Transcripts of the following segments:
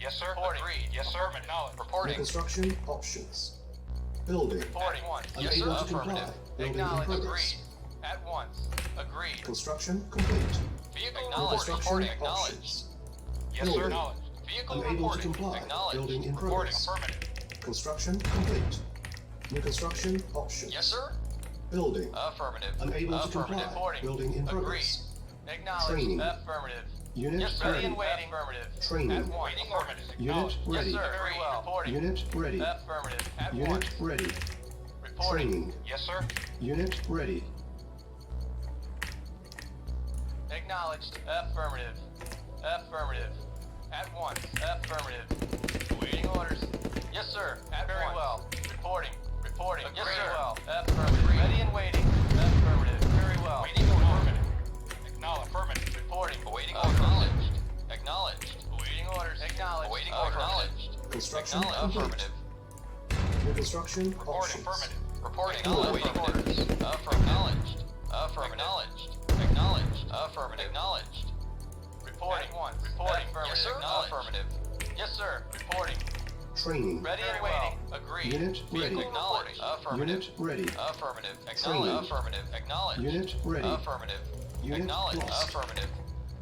Yes, sir. Reporting. Agreed. Yes, sir. Acknowledged. Reporting. Construction options. Building. Reporting. Yes, Unable sir. to comply. Affirmative. Building in Acknowledged. progress. Agreed. At once. Agreed. Construction complete. Vehicle Acknowledged. Construction Reporting. Acknowledged. options. Yes, Building. sir. Acknowledged. Vehicle Unable to reporting. comply. Acknowledged. Building in Reporting. progress. Affirmative. Construction complete. New construction options. Yes, sir. Building. Affirmative. Unable to Affirmative. comply. Reporting. Building in Agreed. progress. Acknowledged. Training. Affirmative. Unit Yes, sir. ready. And waiting. Affirmative. Training. At once. Waiting orders. Unit Acknowledged. ready. Yes, sir. Very well. Reporting. Unit ready. Affirmative. At Unit once. ready. Reporting. Training. Yes, sir. Unit ready. Acknowledged. Affirmative. Affirmative. At once. Affirmative. Waiting orders. Yes, sir. At very well. Reporting. Reporting. Yes, sir. Well. Affirmative. Ready and waiting. Affirmative. Very well. Waiting order. Affirmative. Acknowledged. Affirmative. Reporting. Awaiting Acknowledged. Acknowledged. Awaiting orders. Acknowledged. Awaiting orders. Acknowledged. Construction Acknowledged. complete. Affirmative. New construction Reporting. options. Affirmative. Reporting. Acknowledged. Awaiting orders. Acknowledged. Affirmative. Acknowledged. Acknowledged. Affirmative. Acknowledged. Reporting. At once. Reporting. Affirmative. Yes, sir. Acknowledged. Affirmative. Yes, sir. Reporting. Training. Ready and Very waiting. Agreed. Unit ready. Vehicle acknowledged. Affirmative. Unit ready. Affirmative. Training. Acknowledged. Affirmative. Acknowledged. Unit ready. Affirmative. Unit Acknowledged. lost. Affirmative.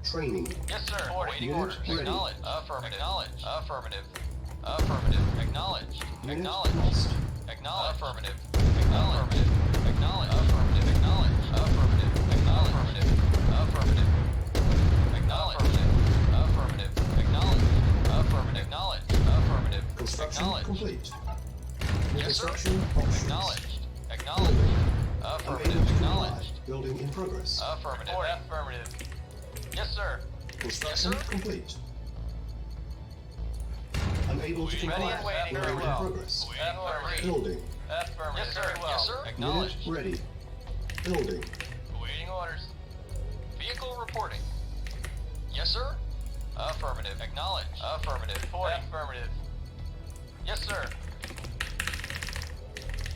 Training. Yes, sir. Waiting Unit orders. ready. Acknowledged. Affirmative. Acknowledged. Affirmative. Affirmative. Acknowledged. Unit Acknowledged. lost. Acknowledged. Affirmative. Acknowledged. Acknowledged. Affirmative. Acknowledged. Affirmative. Acknowledged. Affirmative. Acknowledged. Affirmative. Acknowledged. Affirmative. Acknowledged. Affirmative. Construction Acknowledged. complete. New Yes, sir. construction options. Acknowledged. Acknowledged. Unable Affirmative. to comply. Acknowledged. Building in progress. Affirmative. Affirmative. Yes, sir. Construction Yes, sir. complete. Unable to Ready comply. and waiting. Building Very in well. progress. Affirmative. Building. Affirmative. Yes, sir. Very well. Yes, sir. Unit Acknowledged. ready. Building. Awaiting orders. Vehicle reporting. Yes, sir. Affirmative. Acknowledged. Affirmative. Reporting. Affirmative. Yes, sir.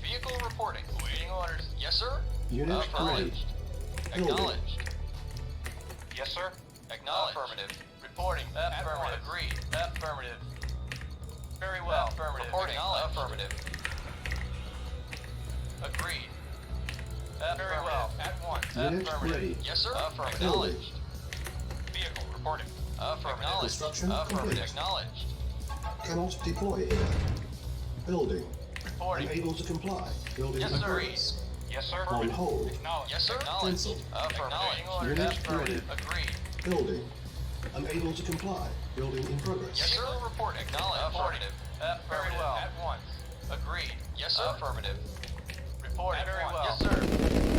Vehicle reporting. Awaiting orders. Yes, sir. Unit ready. Acknowledged. Building. Acknowledged. Yes, sir. Acknowledged. Affirmative. Reporting. Affirmative. Agreed. Affirmative. Very well. Affirmative. Reporting. Affirmative. Agreed. Very well. At once. Unit Affirmative. ready. Yes, sir. Affirmative. Building. Acknowledged. Vehicle reporting. Affirmative. Construction Affirmative. complete. Acknowledged. Cannot deploy here. Building. Reporting. Unable to comply. Building Yes, in sir. progress. Yes, sir. On Affirmative. hold. Acknowledged. Yes, sir. Cancel. Affirmative. Orders. Unit Affirmative. Agreed. Building. Unable to comply. Building in progress. Yes, sir. Report. Acknowledged. Affirmative. Very well. At once. Agreed. Yes, sir. Affirmative. Reporting. Very well. Yes, sir.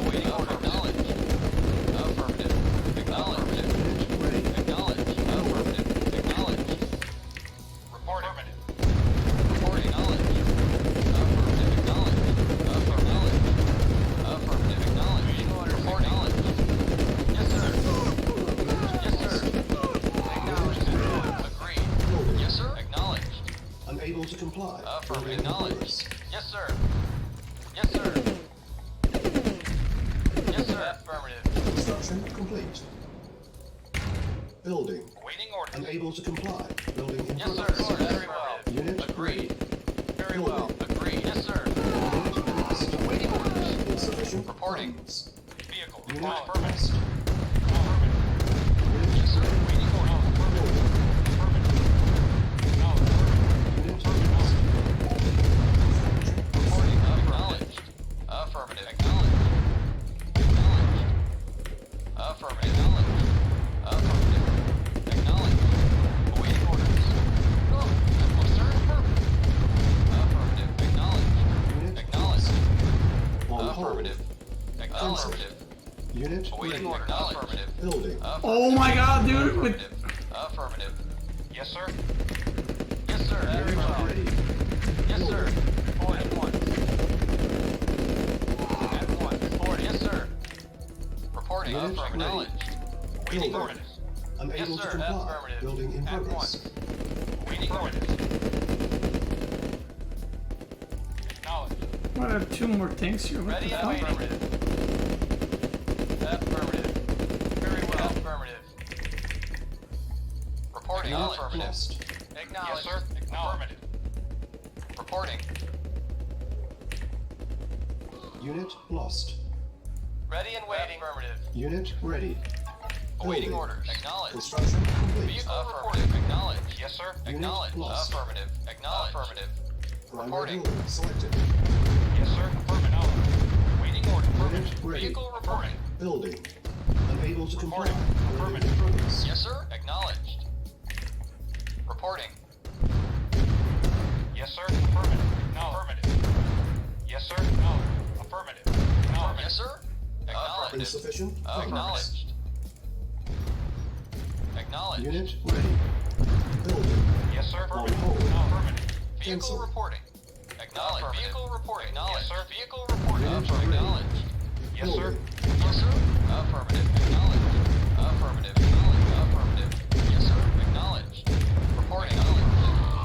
Waiting order. Acknowledged. Affirmative. Acknowledged. Unit ready. Acknowledged. Affirmative. Acknowledged. Report. Affirmative. Reporting. Acknowledged. Affirmative. Acknowledged. Affirmative. Affirmative. Acknowledged. Waiting order. Report. Acknowledged. Yes, sir. Yes, sir. Acknowledged. Agreed. Building. Yes, sir. Acknowledged. Unable to comply. Affirmative. Building in Acknowledged. progress. Yes, sir. Yes, sir. Yes, sir. Affirmative. Construction complete. Building. Awaiting orders. Unable to comply. Building in Yes, sir. progress. Very well. Unit Agreed. Very Building. well. Agreed. Yes, sir. Unit lost. Waiting orders. Insufficient Reporting. funds. Vehicle Unit reporting. lost. Affirmative. Yes, sir. Waiting orders. Building. Acknowledged. Unit lost. Reporting. Acknowledged. Affirmative. Acknowledged. Acknowledged. Affirmative. Acknowledged. Affirmative. Acknowledged. Awaiting orders. Oh, yes, sir. Affirmative. Acknowledged. Unit Acknowledged. on hold. Affirmative. Affirmative. Unit Awaiting ready. order. Affirmative. Building. Oh my god, dude! With Affirmative. Affirmative. Yes, sir. Yes, sir. Very Unit well. ready. Yes, sir. Report at once. At once. Report. Yes, sir. Reporting. Unit Affirmative. ready. Acknowledged. Waiting Building. orders. Unable Yes, to sir. comply. Affirmative. Building in At progress. once. Waiting orders. Acknowledged. I have two more things here. What Ready the and hell? waiting. Affirmative. Very well. Affirmative. Reporting. Unit Affirmative. lost. Acknowledged. Acknowledged. Yes, sir. Affirmative. Reporting. Unit lost. Ready and waiting. Affirmative. Unit ready. Awaiting Building. orders. Acknowledged. Construction complete. Vehicle affirmative. Acknowledged. Yes, sir. Acknowledged. lost. Affirmative. Acknowledged. Affirmative. Primary Reporting. building selected. Yes, sir. Affirmative. Waiting order. Unit ready. Vehicle reporting. Building. Unable to comply. Reporting. Building in progress. Yes, sir. Acknowledged. Reporting. Yes, sir. Affirmative. No. Affirmative. Yes, sir. No. Affirmative. No. Yes, sir. Acknowledged. Insufficient funds. Acknowledged. Acknowledged. Unit ready. Building. Yes, sir. On Affirmative. hold. No. Affirmative. Vehicle Cancel. reporting. Acknowledged. Affirmative. Vehicle reporting. Acknowledged. Yes, sir. Vehicle reporting. Unit ready. Acknowledged. Yes, sir. Building. Yes, sir. Affirmative. Acknowledged. Affirmative. Acknowledged. Affirmative. Yes, sir. Acknowledged. Reporting. Acknowledged.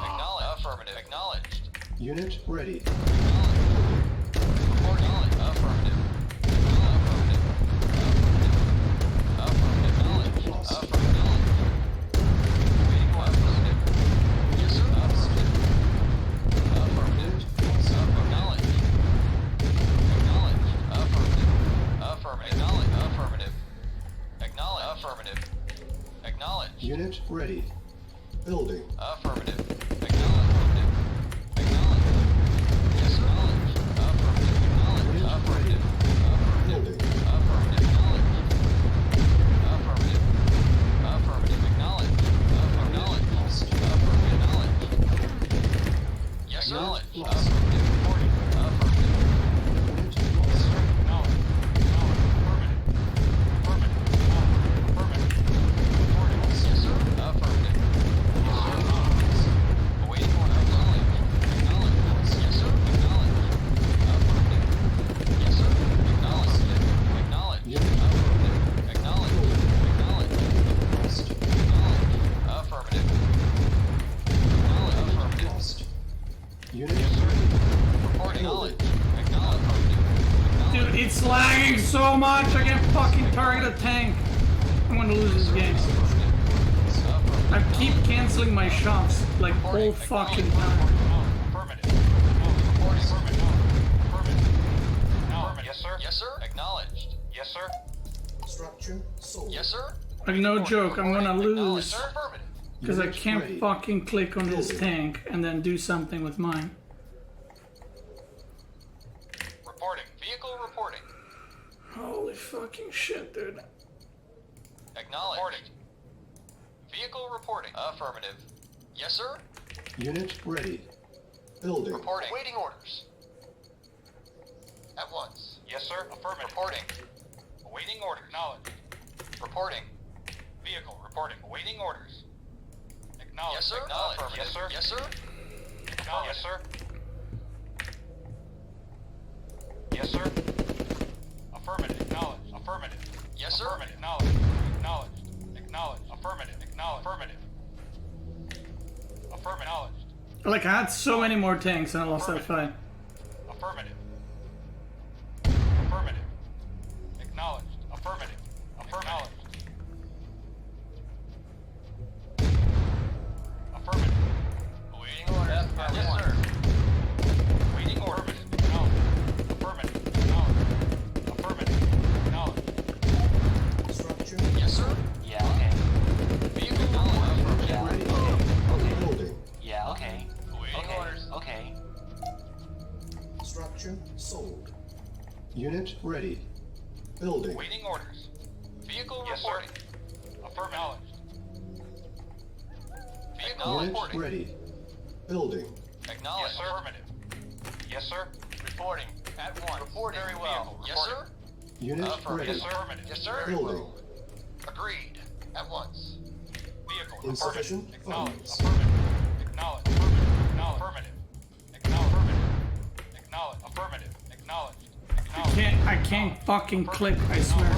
Acknowledged. Affirmative. Acknowledged. Unit ready. Reporting. Affirmative. Affirmative. Affirmative. Affirmative. Lost. Affirmative. Waiting for affirmative. Yes, sir. Affirmative. Affirmative. Acknowledged. Acknowledged. Affirmative. Affirmative. Acknowledged. Affirmative. Acknowledged. Affirmative. Acknowledged. Unit ready. Building. Affirmative. Acknowledged. Acknowledged. Yes, sir. Acknowledged. Affirmative. Acknowledged. Affirmative. Building. Affirmative. Acknowledged. Affirmative. Affirmative. Acknowledged. Acknowledged. Lost. Affirmative. Acknowledged. Yes, Unit acknowledged. lost. Affirmative. Reporting. Affirmative. Unit lost. No. No. Affirmative. Affirmative. No. Affirmative. Reporting. Yes, sir. Affirmative. Yes, sir. No. Awaiting order. Acknowledged. Acknowledged. Yes, sir. Acknowledged. Affirmative. Yes, sir. Acknowledged. Acknowledged. Unit Affirmative. Acknowledged. Acknowledged. lost. Acknowledged. Affirmative. Acknowledged. Affirmative. Lost. Unit Yes, sir. ready. Reporting. Acknowledged. Acknowledged. Affirmative. Dude, it's lagging so much. I can't fucking target a tank. I'm gonna lose this game. I keep canceling my shots like all fucking time. No. Affirmative. No. Affirmative. No. Affirmative. No. Yes, sir. Yes, sir. Acknowledged. Yes, sir. Structure sold. Yes, sir. Like no joke, I'm gonna Acknowledged, lose sir. Affirmative. because I Unit can't ready. fucking click on this Building. tank and then do something with mine. Reporting. Vehicle reporting. Holy fucking shit, dude. Acknowledged. Reporting. Vehicle reporting. Affirmative. Yes, sir. Unit ready. Building. Reporting. Waiting orders. At once. Yes, sir. Affirmative. Reporting. Awaiting orders. Acknowledged. Reporting. Vehicle reporting. Awaiting orders. Acknowledged. Yes, sir. Acknowledged. Affirmative. Yes, sir. Yes, sir. Acknowledged. Yes, sir. Yes, sir. Affirmative. Acknowledged. Affirmative. Yes, sir. Affirmative. Acknowledged. Acknowledged. Acknowledged. Affirmative. Acknowledged. Affirmative. Affirmative. Acknowledged. Like I had so many more tanks and I lost that fight. Affirmative. Affirmative. Acknowledged. Affirmative. Affirmative. Affirmative. Awaiting orders. Yes, sir. Waiting orders. Acknowledged. Affirmative. Acknowledged. Affirmative. Acknowledged. Structure Yes, sir. Yeah, okay. Vehicle reporting. Yeah, ready. okay. Building. Yeah, okay. Awaiting Okay. orders. Okay. Structure sold. Unit ready. Building. Waiting orders. Vehicle Yes, sir. reporting. Affirmative. Vehicle Unit reporting. ready. Building. Acknowledged. Yes, sir. Affirmative. Yes, sir. Reporting. At once. Reporting. Very well. Vehicle Yes, sir. Unit Affirmative. ready. Yes, sir. Affirmative. Yes, sir. Building. Agreed. At once. Vehicle. Insufficient Affirmative. Acknowledged. funds. Affirmative. Acknowledged. Affirmative. Acknowledged. Acknowledged. Affirmative. Acknowledged. Acknowledged. I can't fucking click, I swear.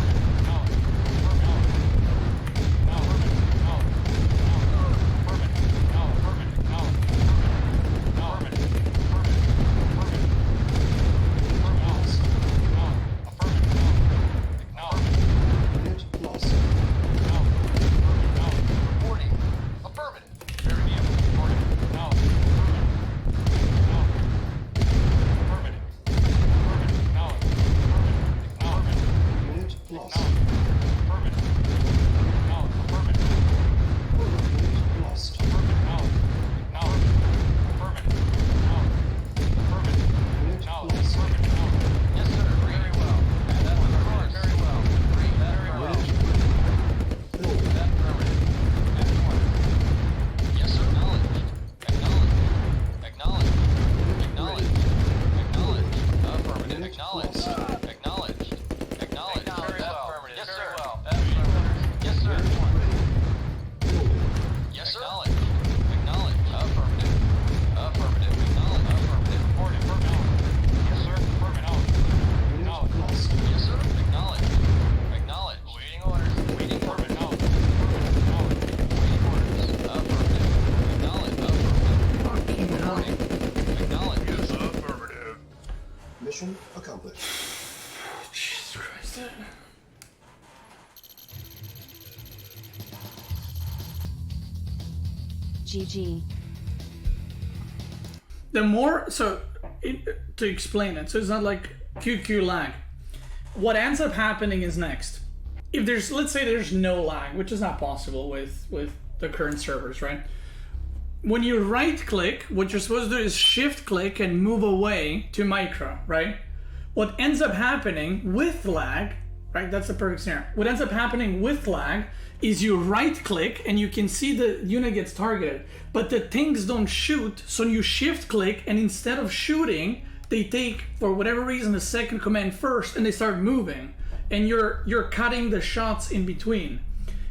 Unit lost. Reporting. Affirmative. Very good. Reporting. Remastered. GG. The more, so to explain it, so it's not like QQ lag. What ends up happening is next. If there's, let's say there's no lag, which is not possible with the current servers, right? When you right click, what you're supposed to do is shift click and move away to micro, right? What ends up happening with lag, right? That's the perfect scenario. What ends up happening with lag is you right click and you can see the unit gets targeted, but the things don't shoot, so you shift click and instead of shooting, they take, for whatever reason, the second command first and they start moving. And you're cutting the shots in between.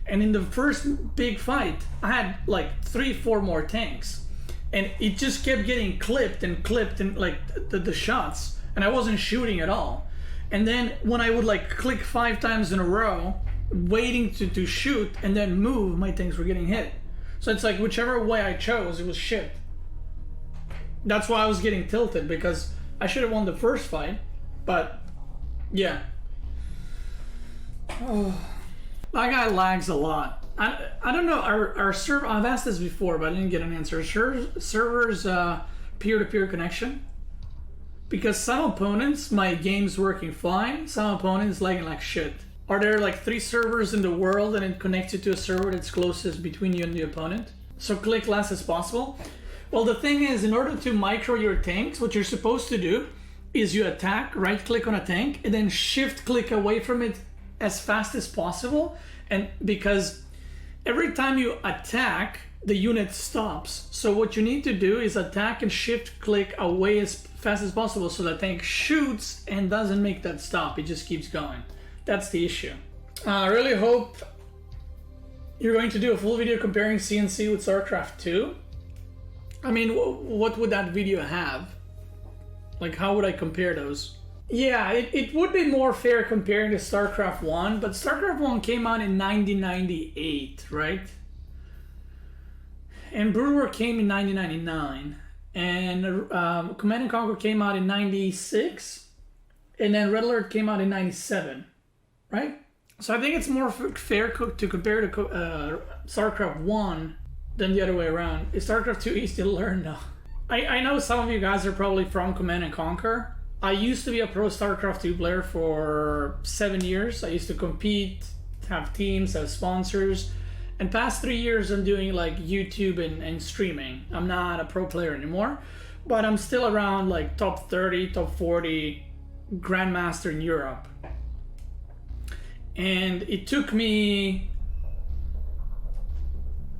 And in the first big fight, I had like 3-4 more tanks. And it just kept getting clipped and like the shots. And I wasn't shooting at all. And then when I would like click 5 times in a row, waiting to shoot and then move, my tanks were getting hit. So it's like whichever way I chose, it was shit. That's why I was getting tilted, because I should have won the first fight. But yeah. Oh, that guy lags a lot. I don't know, our server, I've asked this before, but I didn't get an answer. Servers peer-to-peer connection? Because some opponents, my game's working fine, some opponents lagging like shit. Are there like 3 servers in the world and it connects you to a server that's closest between you and the opponent? So click less as possible? Well, the thing is, in order to micro your tanks, what you're supposed to do is you attack, right click on a tank, and then shift click away from it as fast as possible. And because every time you attack, the unit stops. So what you need to do is attack and shift click away as fast as possible so the tank shoots and doesn't make that stop. It just keeps going. That's the issue. I really hope you're going to do a full video comparing CNC with StarCraft 2. I mean, what would that video have? Like, how would I compare those? Yeah, it would be more fair comparing to StarCraft 1, but StarCraft 1 came out in 1998, right? And Brood War came in 1999, and Command & Conquer came out in 96, and then Red Alert came out in 97, right? So I think it's more fair to compare to StarCraft 1 than the other way around. Is StarCraft 2 easy to learn though? I know some of you guys are probably from Command & Conquer. I used to be a pro StarCraft 2 player for 7 years. I used to compete, have teams, have sponsors. And past 3 years I'm doing like YouTube and streaming. I'm not a pro player anymore, but I'm still around like top 30, top 40 Grandmaster in Europe. And it took me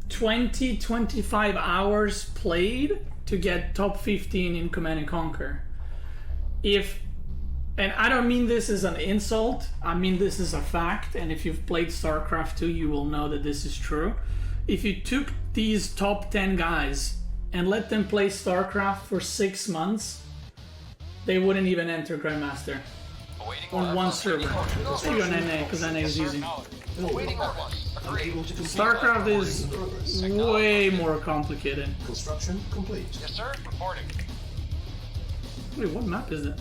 20-25 hours played to get top 15 in Command & Conquer. And I don't mean this as an insult, I mean this is a fact, and if you've played StarCraft 2 you will know that this is true. If you took these top 10 guys and let them play StarCraft for 6 months, they wouldn't even enter Grandmaster on one server. Maybe on NA, because NA is easy. StarCraft is way more complicated. Construction complete. Yes, sir. Reporting. Wait, what map is it?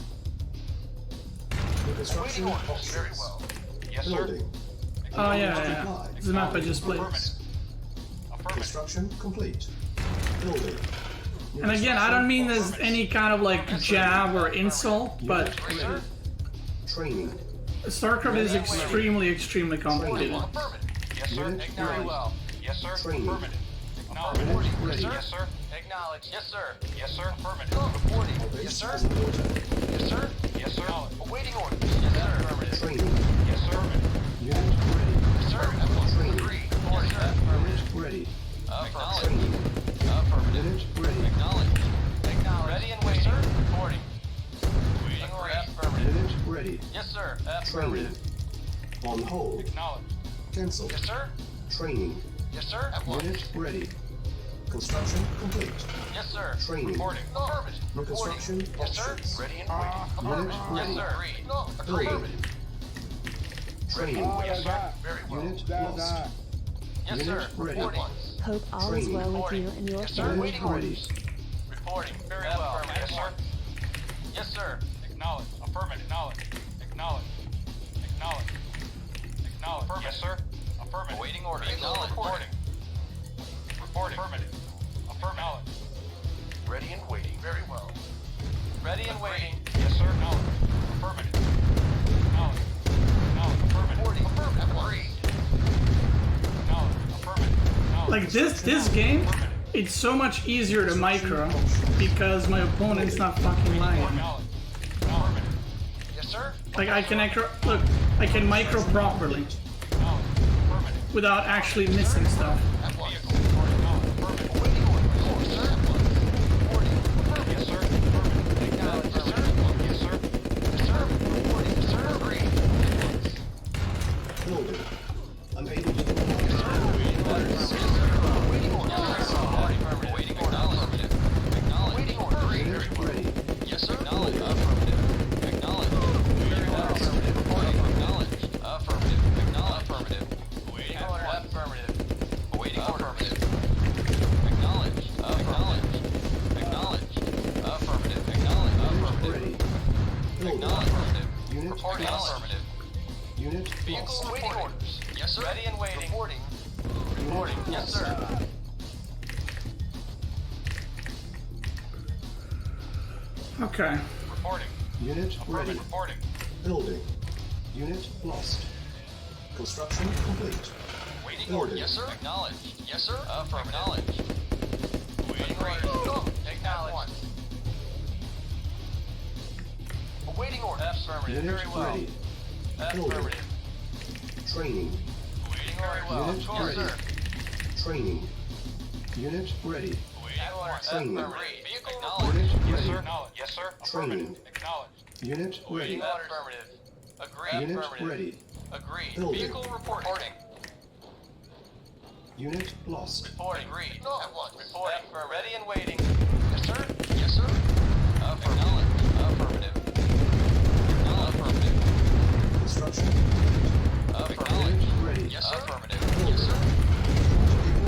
Construction Very well. Yes, sir. building. Oh yeah. It's the map I just played. Affirmative. Construction complete. Building. And again, I don't mean there's any kind of like jab or insult, but Training. StarCraft is extremely complicated. Affirmative. Yes, sir. Unit Very ready. well. Yes, sir. Training. Affirmative. Acknowledged. Unit ready. Yes, sir. Acknowledged. Yes, sir. Yes, sir. Affirmative. Reporting. Our Yes, base sir. has an order. Yes, sir. Yes, sir. Awaiting orders. Yes, sir. Affirmative. Training. Yes, sir. Unit ready. Yes, sir. Training. Agreed. Yes, sir. Unit ready. Acknowledged. Training. Affirmative. Unit ready. Acknowledged. Acknowledged. Ready and waiting. Yes, sir. Reporting. Waiting order. Affirmative. Unit ready. Yes, sir. Training. Affirmative. On hold. Acknowledged. Cancel. Yes, sir. Training. Yes, sir. Unit ready. Construction complete. Yes, sir. Training. Reporting. Affirmative. Reconstruction Yes, sir. options. Ready and waiting. Unit Yes, ready. sir. Agreed. Building. Affirmative. Training. Yes, sir. Very well. Unit lost. Yes, Unit sir. ready. Reporting. Hope all is well with you and your Yes, sir. family Waiting home. ready. Reporting. Very well. Yes, sir. Yes, sir. Acknowledged. Affirmative. Acknowledged. Acknowledged. Acknowledged. Affirmative. Yes, sir. Affirmative. Awaiting orders. Acknowledged. Reporting. Reporting. Affirmative. Affirmative. Ready and waiting. Very well. Ready and waiting. Yes, sir. Acknowledged. Affirmative. Acknowledged. Acknowledged. Affirmative. Reporting. Affirmative. Agreed. Acknowledged. Affirmative. Acknowledged. Like this game, it's so much easier to micro because my opponent's not fucking lying. Acknowledged. Affirmative. Yes, sir. Like I can I can micro properly Acknowledged. Affirmative. without actually missing stuff. At once. Acknowledged. Affirmative. Awaiting orders. Yes, sir. Reporting. Yes, sir. Affirmative. Acknowledged. Yes, sir. Yes, sir. Yes, sir. Reporting. Yes, sir. Agreed. Building. Unable to comply. Awaiting orders. Yes, sir. Awaiting orders. Yes, sir. Affirmative. Awaiting orders. Affirmative. Acknowledged. Awaiting orders. Unit ready. Yes, sir. Acknowledged. Affirmative. Acknowledged. Very well. Affirmative. Reporting. Acknowledged. Affirmative. Acknowledged. Affirmative. Awaiting order. Affirmative. Awaiting affirmative. Acknowledged. Acknowledged. Acknowledged. Affirmative. Acknowledged. Affirmative. Ready. Building. Acknowledged. Affirmative. Unit Reporting. lost. Affirmative. Unit Vehicle lost. awaiting orders. Yes, sir. Ready and waiting. Reporting. Reporting. Yes, sir. Okay. Reporting. Unit ready. Affirmative. Reporting. Building. Unit lost. Construction complete. Waiting Building. order. Yes, sir. Acknowledged. Yes, sir. Affirmative. Acknowledged. Waiting order. Acknowledged. Awaiting order. Affirmative. Unit Very well. ready. Building. Affirmative. Training. Waiting very well. Unit Yes, ready. sir. Training. Unit ready. Waiting order. Training. Affirmative. Vehicle Unit acknowledged. Yes, ready. sir. Acknowledged. Yes, sir. Affirmative. Acknowledged. Unit ready. Waiting orders. Affirmative. Agreed. Unit Affirmative. ready. Agreed. Building. Vehicle reporting. Unit lost. Reporting. Agreed. At once. Reporting. Ready and waiting. Yes, sir. Yes, sir. Affirmative. Affirmative. Affirmative. Construction. Affirmative. Unit ready. Yes, sir. Affirmative. Yes, sir.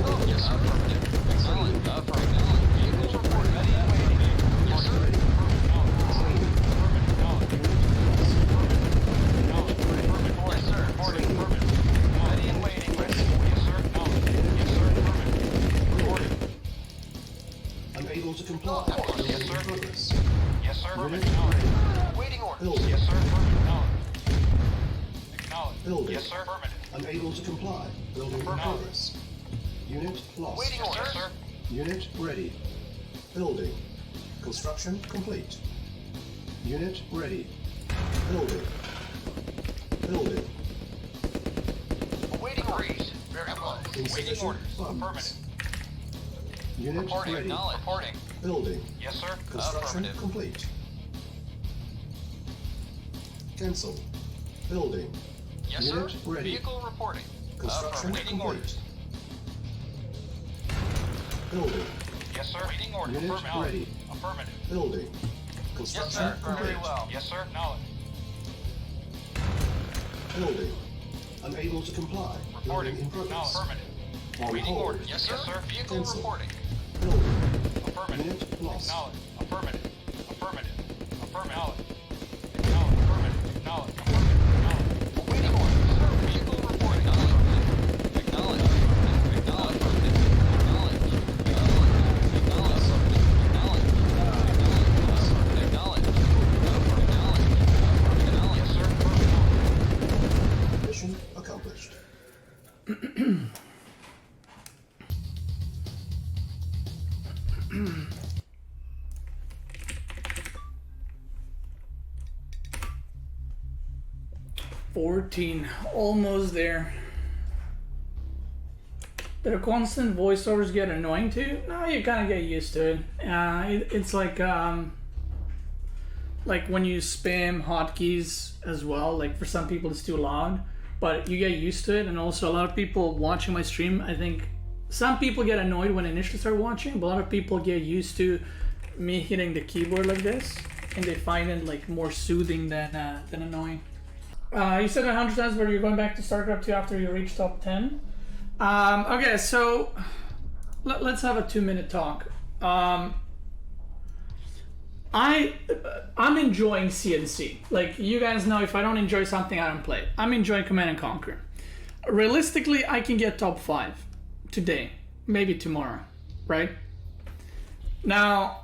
Building. Yes, affirmative. Acknowledged. Affirmative. Vehicle report. Ready and waiting. Yes, sir. Ready. Training. Yes, sir. Training. Ready and waiting. Yes, sir. Acknowledged. Yes, sir. Affirmative. Unable to comply. Yes, Building sir. in progress. Yes, sir. Unit Acknowledged. ready. Waiting orders. Building. Yes, sir. Acknowledged. Acknowledged. Building. Yes, sir. Affirmative. Unable to comply. Building in progress. Unit lost. Waiting Yes, orders. sir. Unit ready. Building. Construction complete. Unit ready. Building. Building. Waiting orders. Very well. Waiting Insufficient orders. funds. Affirmative. Unit Reporting. ready. Acknowledged. Reporting. Building. Yes, sir. Construction Affirmative. complete. Cancel. Building. Yes, Unit sir. ready. Vehicle reporting. Construction Waiting complete. orders. Building. Yes, sir. Waiting order. Unit Affirmative. ready. Affirmative. Building. Yes, Construction sir. complete. Very well. Yes, sir. Acknowledged. Building. Unable to comply. Reporting. Building in progress. Affirmative. On Waiting hold. order. Yes, sir. Yes, sir. Vehicle Cancel. reporting. Building. Affirmative. Unit lost. Acknowledged. Affirmative. Affirmative. Affirmative. Acknowledged. Affirmative. Acknowledged. Affirmative. Acknowledged. Waiting orders. Vehicle reporting. Acknowledged. Acknowledged. Acknowledged. Acknowledged. Acknowledged. Acknowledged. Yes, sir. Affirmative. Mission accomplished. 14, almost there. Did the constant voiceovers get annoying too? No, you kind of get used to it. It's like when you spam hotkeys as well. Like for some people it's too loud, but you get used to it. And also a lot of people watching my stream, I think some people get annoyed when they initially start watching, but a lot of people get used to me hitting the keyboard like this, and they find it like more soothing than annoying. You said 100 times, but you're going back to StarCraft 2 after you reach top 10. Okay, so let's have a 2-minute talk. I'm enjoying CNC. Like, you guys know, if I don't enjoy something, I don't play it. I'm enjoying Command and Conquer. realistically, I can get top 5 today, maybe tomorrow, right? Now,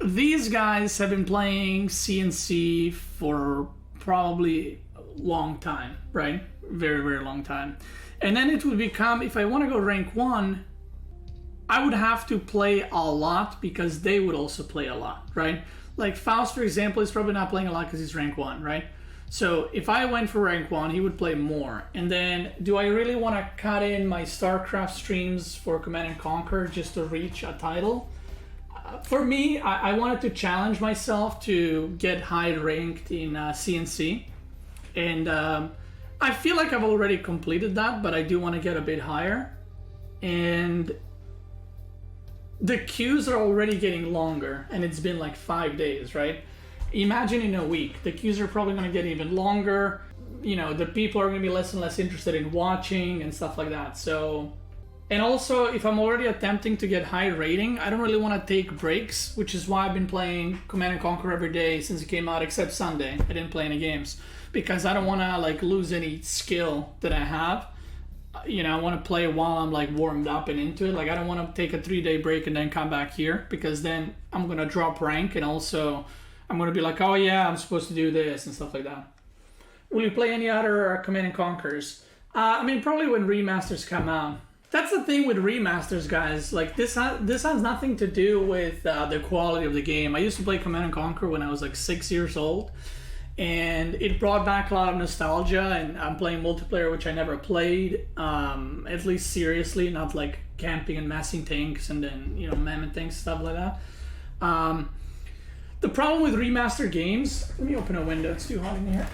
these guys have been playing CNC for probably a long time, right? Very, very long time. And then it would become, if I want to go rank 1, I would have to play a lot because they would also play a lot, right? Like Faust, for example, is probably not playing a lot because he's rank 1, right? So if I went for rank 1, he would play more. And then, do I really want to cut in my StarCraft streams for Command & Conquer just to reach a title? For me, I wanted to challenge myself to get high ranked in CNC. And I feel like I've already completed that, but I do want to get a bit higher. And the queues are already getting longer, and it's been like 5 days, right? Imagine in a week, the queues are probably going to get even longer. You know, the people are going to be less and less interested in watching and stuff like that. So, and also, if I'm already attempting to get high rating, I don't really want to take breaks, which is why I've been playing Command & Conquer every day since it came out, except Sunday. I didn't play any games because I don't want to like lose any skill that I have. You know, I want to play while I'm like warmed up and into it. Like, I don't want to take a 3-day break and then come back here, because then I'm going to drop rank, and also I'm going to be like, oh yeah, I'm supposed to do this and stuff like that. Will you play any other Command & Conquers? I mean, probably when remasters come out. That's the thing with remasters, guys. Like, this has nothing to do with the quality of the game. I used to play Command & Conquer when I was like 6 years old, and it brought back a lot of nostalgia, and I'm playing multiplayer, which I never played, at least seriously, not like camping and massing tanks and then, you know, mammon tanks, stuff like that. The problem with remastered games, let me open a window, it's too hot in here.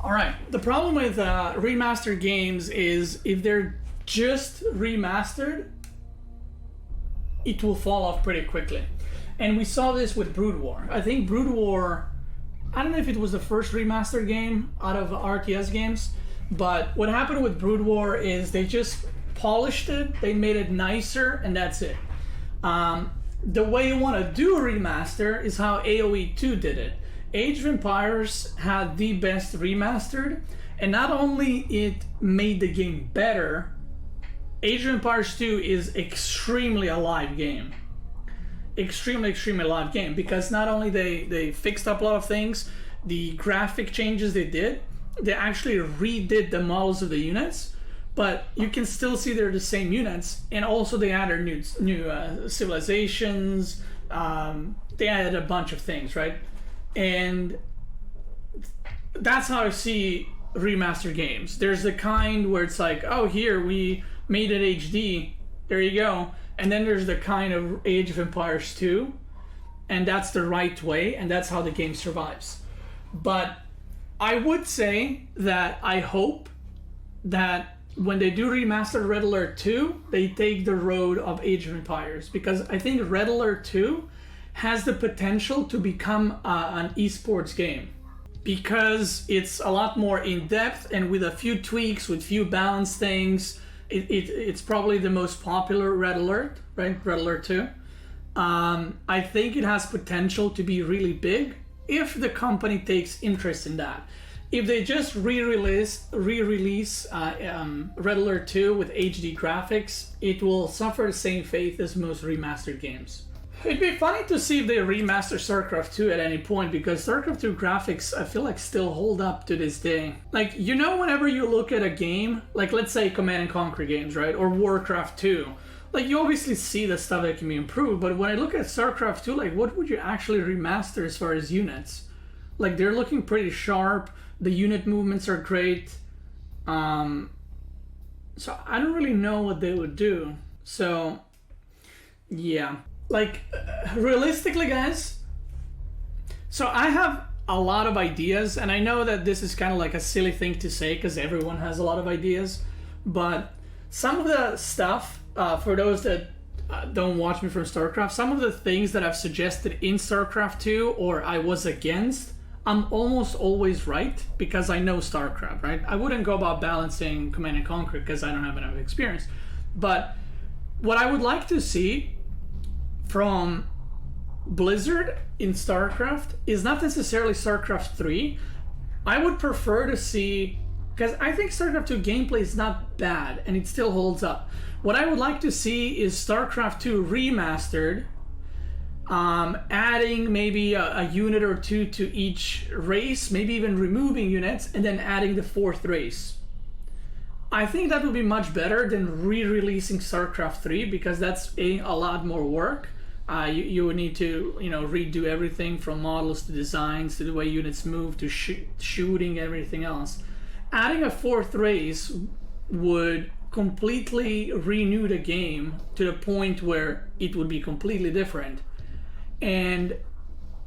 All right, the problem with remastered games is if they're just remastered, it will fall off pretty quickly. And we saw this with Brood War. I think Brood War, I don't know if it was the first remastered game out of RTS games, but what happened with Brood War is they just polished it, they made it nicer, and that's it. The way you want to do a remaster is how AoE 2 did it. Age of Empires had the best remastered, and not only it made the game better, Age of Empires 2 is extremely alive game. Extremely alive game, because not only they fixed up a lot of things, the graphic changes they did, they actually redid the models of the units, but you can still see they're the same units, and also they added new civilizations, they added a bunch of things, right? And that's how I see remastered games. There's the kind where it's like, oh, here we made it HD, there you go. And then there's the kind of Age of Empires 2, and that's the right way, and that's how the game survives. But I would say that I hope that when they do remaster Red Alert 2, they take the road of Age of Empires, because I think Red Alert 2 has the potential to become an esports game, because it's a lot more in-depth, and with a few tweaks, with few balance things, it's probably the most popular Red Alert, right? Red Alert 2. I think it has potential to be really big if the company takes interest in that. If they just re-release Red Alert 2 with HD graphics, it will suffer the same fate as most remastered games. It'd be funny to see if they remaster StarCraft 2 at any point, because StarCraft 2 graphics, I feel like, still hold up to this day. Like, you know, whenever you look at a game, like let's say Command & Conquer games, right? Or Warcraft 2, like you obviously see the stuff that can be improved, but when I look at StarCraft 2, like what would you actually remaster as far as units? Like, they're looking pretty sharp, the unit movements are great, so I don't really know what they would do. So, yeah. Like, realistically, guys, so I have a lot of ideas, and I know that this is kind of like a silly thing to say because everyone has a lot of ideas, but some of the stuff, for those that don't watch me from StarCraft, some of the things that I've suggested in StarCraft 2 or I was against, I'm almost always right because I know StarCraft, right? I wouldn't go about balancing Command & Conquer because I don't have enough experience. But what I would like to see from Blizzard in StarCraft is not necessarily StarCraft 3. I would prefer to see Because I think StarCraft 2 gameplay is not bad, and it still holds up. What I would like to see is StarCraft 2 remastered, adding maybe a unit or two to each race, maybe even removing units, and then adding the 4th race. I think that would be much better than re-releasing StarCraft 3, because that's a lot more work. You would need to, redo everything from models to designs to the way units move to shooting, everything else. Adding a 4th race would completely renew the game to the point where it would be completely different. And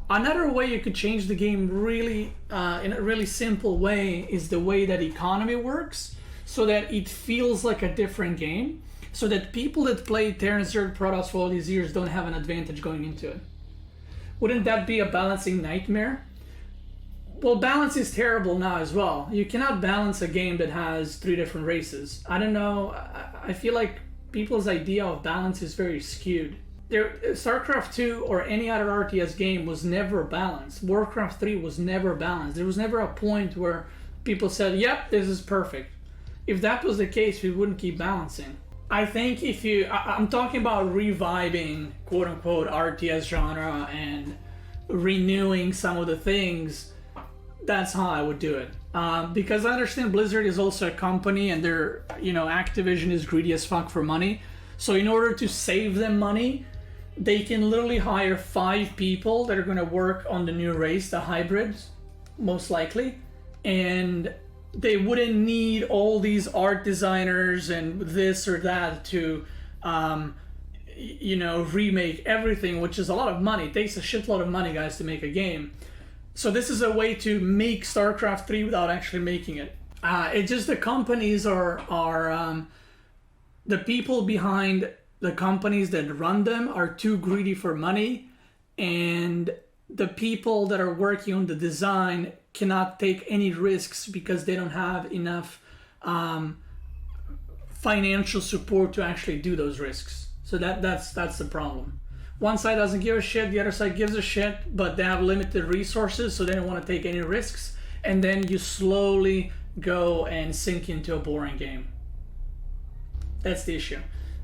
another way you could change the game really in a really simple way is the way that economy works, so that it feels like a different game, so that people that play Terran Zerg Protoss for all these years don't have an advantage going into it. Wouldn't that be a balancing nightmare? Well, balance is terrible now as well. You cannot balance a game that has 3 different races. I don't know, I feel like people's idea of balance is very skewed. StarCraft 2 or any other RTS game was never balanced. Warcraft 3 was never balanced. There was never a point where people said, yep, this is perfect. If that was the case, we wouldn't keep balancing. I think I'm talking about reviving quote-unquote RTS genre and renewing some of the things. That's how I would do it. Because I understand Blizzard is also a company, and Activision is greedy as fuck for money. So in order to save them money, they can literally hire 5 people that are going to work on the new race, the hybrids, most likely. And they wouldn't need all these art designers and this or that to, remake everything, which is a lot of money. It takes a shitload of money, guys, to make a game. So this is a way to make StarCraft 3 without actually making it. It's just the companies are the people behind the companies that run them are too greedy for money, and the people that are working on the design cannot take any risks because they don't have enough financial support to actually do those risks. So that's the problem. One side doesn't give a shit, the other side gives a shit, but they have limited resources, so they don't want to take any risks, and then you slowly go and sink into a boring game. That's the issue.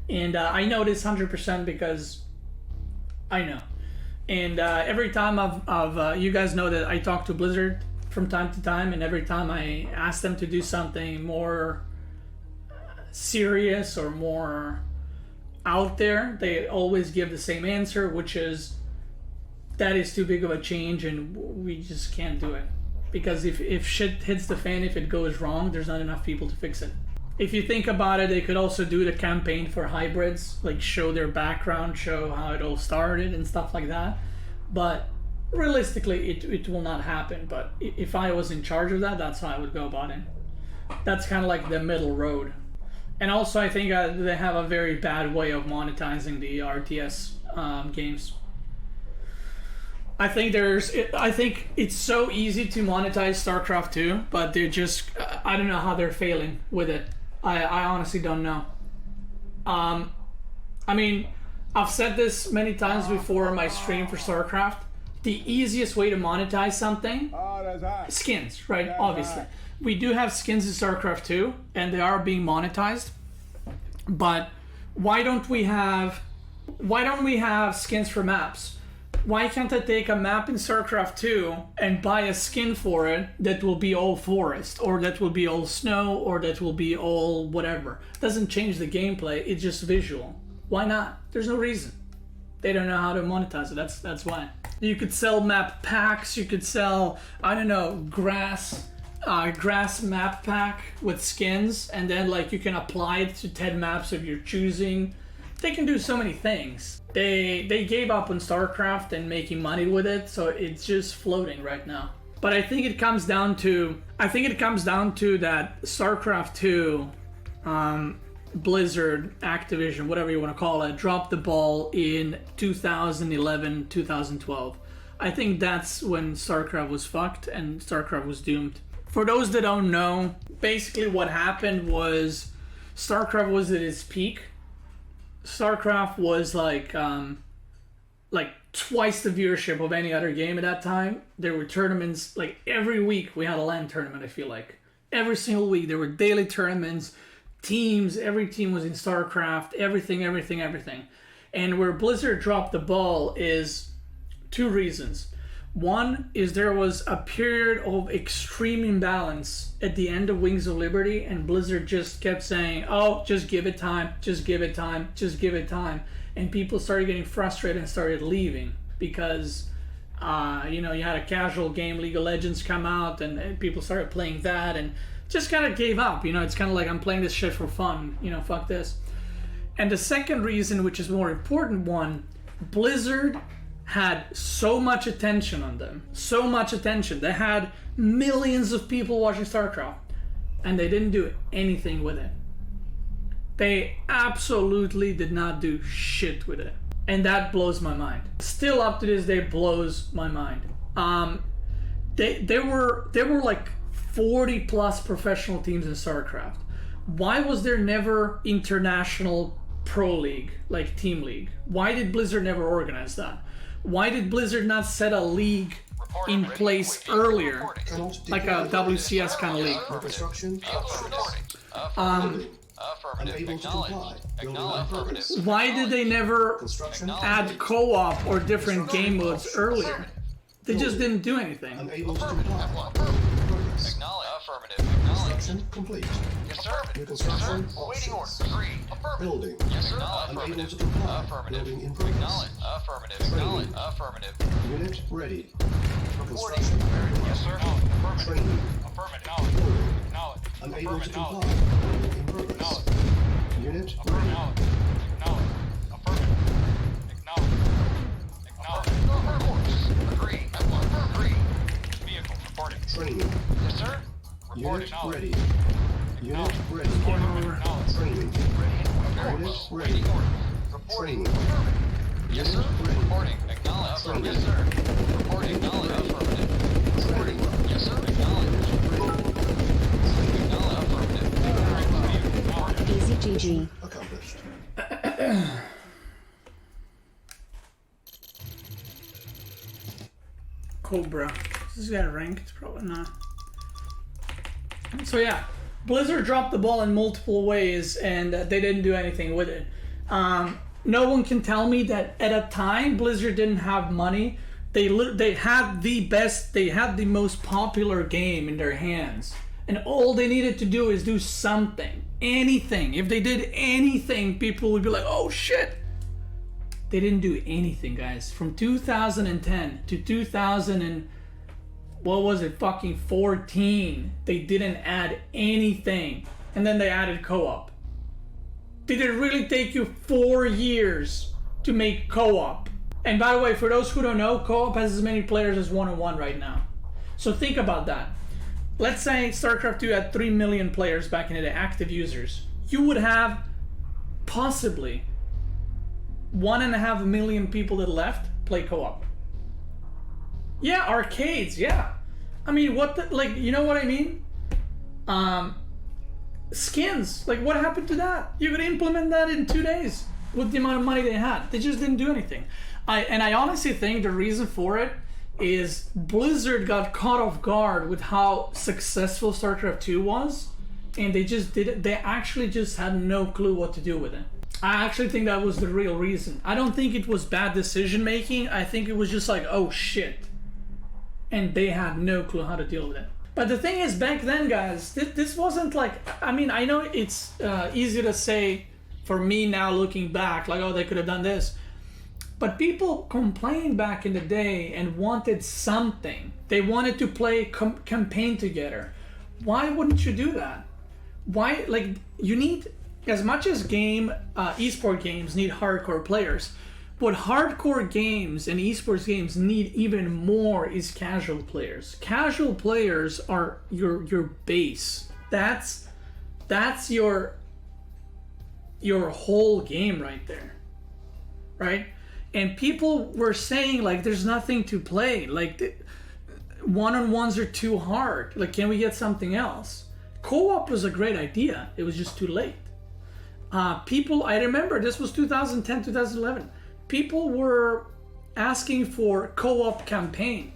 And I know this 100% because I know. And every time you guys know that I talk to Blizzard from time to time, and every time I ask them to do something more serious or more out there, they always give the same answer, which is that is too big of a change and we just can't do it. Because if shit hits the fan, if it goes wrong, there's not enough people to fix it. If you think about it, they could also do the campaign for hybrids, like show their background, show how it all started and stuff like that. But realistically, it will not happen. But if I was in charge of that, that's how I would go about it. That's kind of like the middle road. And also, I think they have a very bad way of monetizing the RTS games. I think it's so easy to monetize StarCraft 2, but they're just, I don't know how they're failing with it. I honestly don't know. I mean, I've said this many times before in my stream for StarCraft. The easiest way to monetize something, skins, right? Obviously. We do have skins in StarCraft 2, and they are being monetized. But why don't we have skins for maps? Why can't I take a map in StarCraft 2 and buy a skin for it that will be all forest, or that will be all snow, or that will be all whatever? Doesn't change the gameplay, it's just visual. Why not? There's no reason. They don't know how to monetize it, that's why. You could sell map packs, you could sell, I don't know, grass map pack with skins, and then like you can apply it to 10 maps of your choosing. They can do so many things. They gave up on StarCraft and making money with it, so it's just floating right now. But I think it comes down to that StarCraft 2, Blizzard, Activision, whatever you want to call it, dropped the ball in 2011, 2012. I think that's when StarCraft was fucked and StarCraft was doomed. For those that don't know, basically what happened was StarCraft was at its peak. StarCraft was like twice the viewership of any other game at that time. There were tournaments, like every week we had a LAN tournament, I feel like. Every single week there were daily tournaments, teams, every team was in StarCraft, everything. And where Blizzard dropped the ball is two reasons. One is there was a period of extreme imbalance at the end of Wings of Liberty, and Blizzard just kept saying, oh, just give it time, just give it time, just give it time. And people started getting frustrated and started leaving because, you had a casual game, League of Legends, come out, and people started playing that and just kind of gave up. It's kind of like, I'm playing this shit for fun, fuck this. And the second reason, which is more important one, Blizzard had so much attention on them. So much attention. They had millions of people watching StarCraft, and they didn't do anything with it. They absolutely did not do shit with it. And that blows my mind. Still up to this day blows my mind. There were like 40 plus professional teams in StarCraft. Why was there never international pro league, like team league? Why did Blizzard never organize that? Why did Blizzard not set a league in place earlier, like a WCS kind of league? Construction. Affirmative. Acknowledge. Why did they never add co-op or different game modes earlier? They just didn't do anything. Unable to comply. Acknowledge. Affirmative. Construction complete. Yes, sir. New construction Waiting order. options. Agreed. Affirmative. Building. Yes, sir. Unable Affirmative. to comply. Affirmative. Building in progress. Acknowledge. Affirmative. Acknowledge. Affirmative. Unit ready. Reporting. Construction. Yes, sir. Affirmative. Training. Affirmative. Knowledge. Building. Knowledge. Unable to Affirmative. comply. Knowledge. Building in progress. Knowledge. Unit Affirmative. ready. Knowledge. Acknowledge. Affirmative. Acknowledge. Acknowledge. Agreed. Agreed. Vehicle reporting. Training. Yes, sir. Reporting. Unit Knowledge. ready. Unit ready. Knowledge. Training. Very Unit well. ready. Waiting order. Reporting. Training. Yes, sir. Unit ready. Reporting. Acknowledge. Training. Yes, sir. Reporting. Acknowledge. Affirmative. Training. Yes, sir. Acknowledge. Acknowledge. Affirmative. Easy GG. Accomplished. Cobra. This got a rank? It's probably not. So yeah, Blizzard dropped the ball in multiple ways, and they didn't do anything with it. No one can tell me that at a time Blizzard didn't have money. They had the most popular game in their hands, and all they needed to do is do something, anything. If they did anything, people would be like, "Oh shit!" They didn't do anything, guys. From 2010 to 14, they didn't add anything, and then they added co-op. Did it really take you 4 years to make co-op? And by the way, for those who don't know, co-op has as many players as 1-on-1 right now. So think about that. Let's say StarCraft 2 had 3 million players back in the day, active users. You would have possibly 1.5 million people that left play co-op. Yeah, arcades, yeah. I mean, you know what I mean? Skins, like what happened to that? You could implement that in 2 days with the amount of money they had. They just didn't do anything. I honestly think the reason for it is Blizzard got caught off guard with how successful StarCraft 2 was, and they actually just had no clue what to do with it. I actually think that was the real reason. I don't think it was bad decision making. I think it was just like, oh shit. And they had no clue how to deal with it. But the thing is, back then, guys, this wasn't like, I mean, I know it's easy to say for me now looking back, like, oh, they could have done this. But people complained back in the day and wanted something. They wanted to play campaign together. Why wouldn't you do that? Why, like, you need, as much as esport games need hardcore players, what hardcore games and esports games need even more is casual players. Casual players are your base. That's your whole game right there, right? And people were saying like, there's nothing to play. Like, one-on-ones are too hard. Like, can we get something else? Co-op was a great idea. It was just too late. I remember this was 2010, 2011. People were asking for co-op campaign.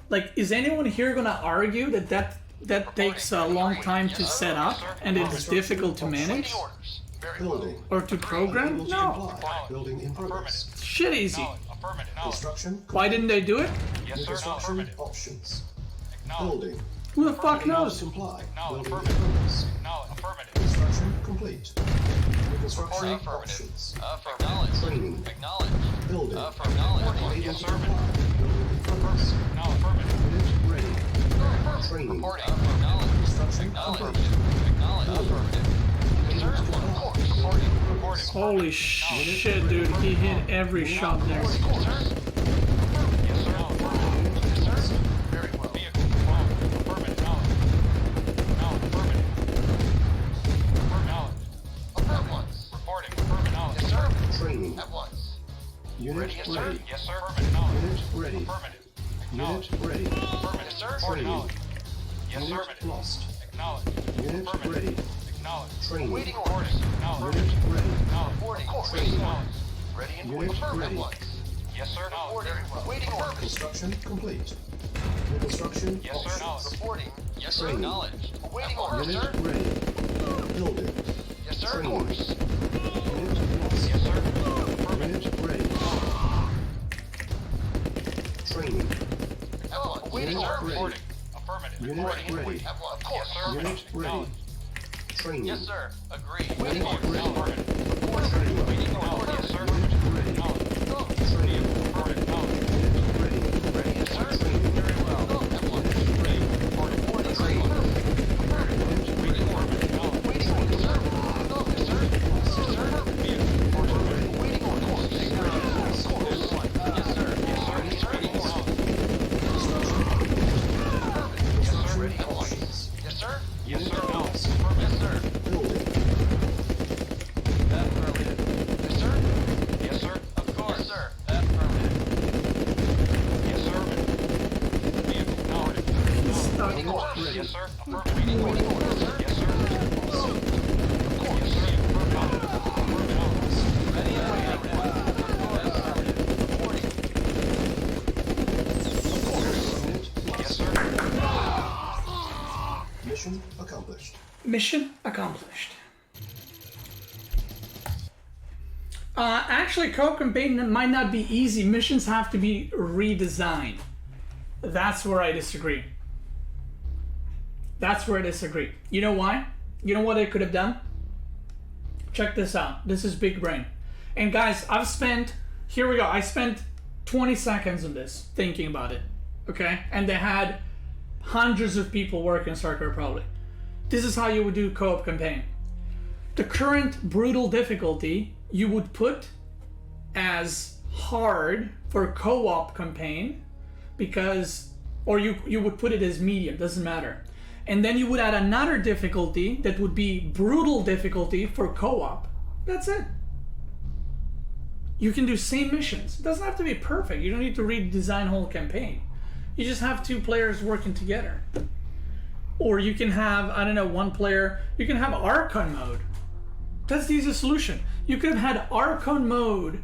Like, is anyone here gonna argue that that takes a long time to set up and it's difficult to manage Waiting orders. Very Building. or to program? Unable to No. comply. Building in progress. Shit easy. Affirmative. Construction. Why didn't they do it? Yes, sir. Construction Affirmative. options. Acknowledge. Building. Who the fuck Unable to knows? comply. No, Building in affirmative. progress. Acknowledge. Affirmative. Construction complete. Construction Affirmative. options. Acknowledge. Training. Acknowledge. Building. Acknowledge. Unable Yes, to sir. comply. Building in progress. No, affirmative. Unit ready. Training. Reporting. Acknowledge. Construction Acknowledge. complete. Acknowledge. Affirmative. Yes, sir. Of course. Reporting. Reporting. Holy shit, dude. He hit every shot there. Yes, sir. Yes, sir. Affirmative. Yes, sir. Very well. Vehicle. Wrong. Affirmative. Knowledge. No, affirmative. Affirm knowledge. Affirm once. Reporting. Affirmative. Knowledge. Yes, sir. Training. At once. Unit Yes, sir. ready. Yes, sir. Affirmative. Knowledge. Unit ready. Affirmative. Unit Acknowledge. ready. Affirmative. Yes, sir. Reporting. Knowledge. Yes, sir. Unit lost. Acknowledge. Unit Affirmative. ready. Acknowledge. Training. Waiting Reporting. orders. Knowledge. Unit ready. Knowledge. Reporting. Training. Knowledge. Ready and Unit waiting. Affirm at ready. once. Yes, sir. Knowledge. Reporting. Waiting orders. Construction complete. New construction Yes, sir. options. Knowledge. Reporting. Yes, sir. Training. Acknowledge. Awaiting orders, Unit sir. ready. Building. Yes, sir. Of Training. course. Unit lost. Yes, sir. Affirmative. Unit ready. Training. At once. Awaiting Unit orders. ready. Reporting. Affirmative. Unit Reporting. ready. At once. Of Yes, course. sir. Unit ready. Knowledge. Training. Yes, sir. Agreed. Unit Waiting orders. ready. Affirmative. Reporting. Waiting Knowledge. orders. Yes, sir. Unit ready. Knowledge. Training. Affirmative. Knowledge. Unit ready. Ready, yes, sir. Training. Very well. At once. Ready. Reporting. Reporting. Training. Affirmative. Waiting orders. Knowledge. Waiting orders, sir. Yes, sir. Yes, sir. Waiting orders. Yes, sir. Yes, sir. Yes, sir. Yes, sir. Waiting orders. Construction Ready at once. options. Yes, sir. Yes, sir. Knowledge. Yes, sir. Building. Affirmative. Yes, sir. Yes, sir. Of course. Yes, sir. Affirmative. Yes, sir. Vehicle. Knowledge. Stuck. Waiting orders. Yes, sir. Affirmative. Waiting orders, sir. Yes, sir. Of course. Yes, sir. Affirm knowledge. Affirm knowledge. Ready and waiting. Affirmative. Reporting. Yes, sir. Mission accomplished. Mission accomplished. Actually, co-op campaign might not be easy. Missions have to be redesigned. That's where I disagree. That's where I disagree. You know why? You know what I could have done? Check this out. This is big brain. And guys, here we go. I spent 20 seconds on this, thinking about it. Okay? And they had hundreds of people working on StarCraft probably. This is how you would do co-op campaign. The current brutal difficulty you would put as hard for co-op campaign or you would put it as medium, doesn't matter. And then you would add another difficulty that would be brutal difficulty for co-op. That's it. You can do same missions. It doesn't have to be perfect. You don't need to redesign whole campaign. You just have two players working together. Or you can have, I don't know, one player, you can have Archon mode. That's the easiest solution. You could have had Archon mode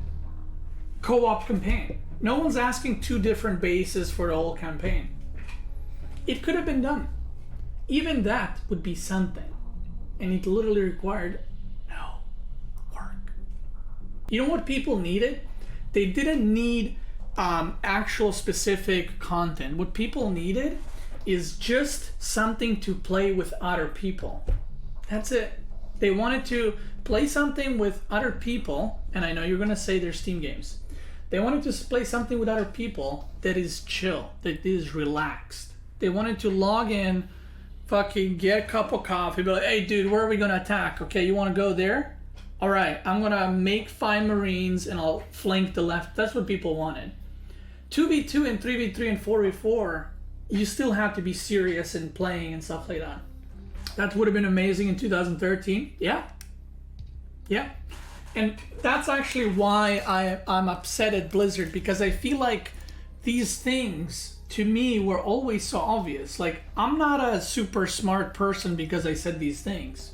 co-op campaign. No one's asking two different bases for the whole campaign. It could have been done. Even that would be something. And it literally required no work. You know what people needed? They didn't need actual specific content. What people needed is just something to play with other people. That's it. They wanted to play something with other people, and I know you're gonna say they're Steam games. They wanted to play something with other people that is chill, that is relaxed. They wanted to log in, fucking get a cup of coffee, be like, hey dude, where are we gonna attack? Okay, you wanna go there? Alright, I'm gonna make 5 Marines and I'll flank the left. That's what people wanted. 2v2 and 3v3 and 4v4, you still have to be serious in playing and stuff like that. That would have been amazing in 2013. Yeah. And that's actually why I'm upset at Blizzard, because I feel like these things to me were always so obvious. Like, I'm not a super smart person because I said these things.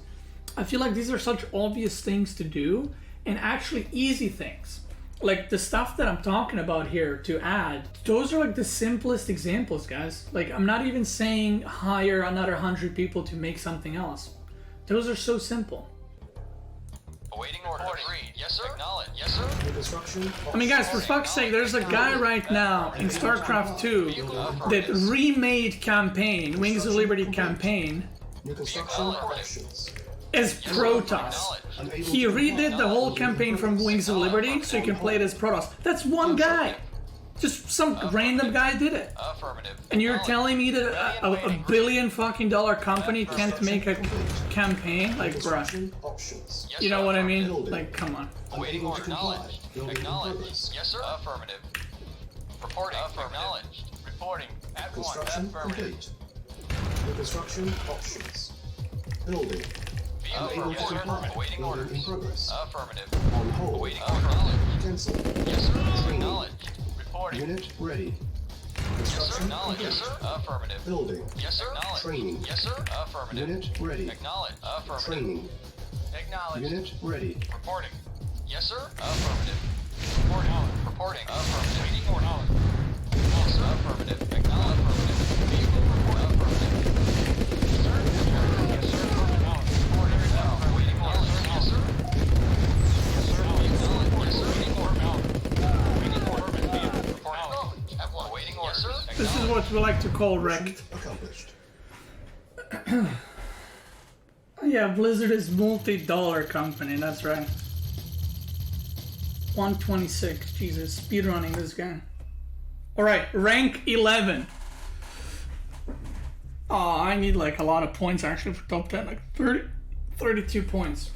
I feel like these are such obvious things to do and actually easy things. Like, the stuff that I'm talking about here to add, those are like the simplest examples, guys. Like, I'm not even saying hire another 100 people to make something else. Those are so simple. Awaiting order. Agreed. Yes, sir. Acknowledged. Yes, sir. New construction. I mean, guys, for fuck's sake, there's a guy right now in StarCraft 2 that remade campaign, Wings of Liberty campaign, New construction options. as Protoss. He redid the whole campaign from Wings of Liberty so you can play it as Protoss. That's one guy. Just some random guy did it. Affirmative. And you're telling me that a billion fucking dollar company can't make a campaign? Like, bruh. Construction options. Yes, You know sir. what I mean? Like, come on. Awaiting Unable order. to comply. Acknowledged. Building in Acknowledged. progress. Yes, sir. Affirmative. Reporting. Acknowledged. Reporting. At one. Construction Affirmative. complete. New construction options. Building. Unable to comply. Awaiting Building orders. in progress. Affirmative. On hold. Awaiting acknowledged. Cancel. Yes, sir. Training. Acknowledged. Reporting. Unit ready. Yes, sir. Construction Acknowledged. Yes, complete. sir. Affirmative. Building. Yes, sir. Acknowledged. Training. Yes, sir. Affirmative. Unit ready. Acknowledged. Affirmative. Training. Acknowledged. Unit ready. Reporting. Yes, sir. Affirmative. Reporting. Reporting. Affirmative. Waiting order. Yes, sir. Affirmative. Acknowledged. Affirmative. Vehicle report. Affirmative. Yes, sir. Yes, sir. Reporting. Waiting order. Yes, sir. Yes, sir. Acknowledged. Yes, sir. Waiting order. Waiting order. Reporting. At one. Waiting order. Yes, sir. This is what we like to call wrecked. Accomplished. Yeah, Blizzard is multi-dollar company, that's right. 126, Jesus, speedrunning this guy. Alright, rank 11. Oh, I need like a lot of points actually for top 10, like 32 points.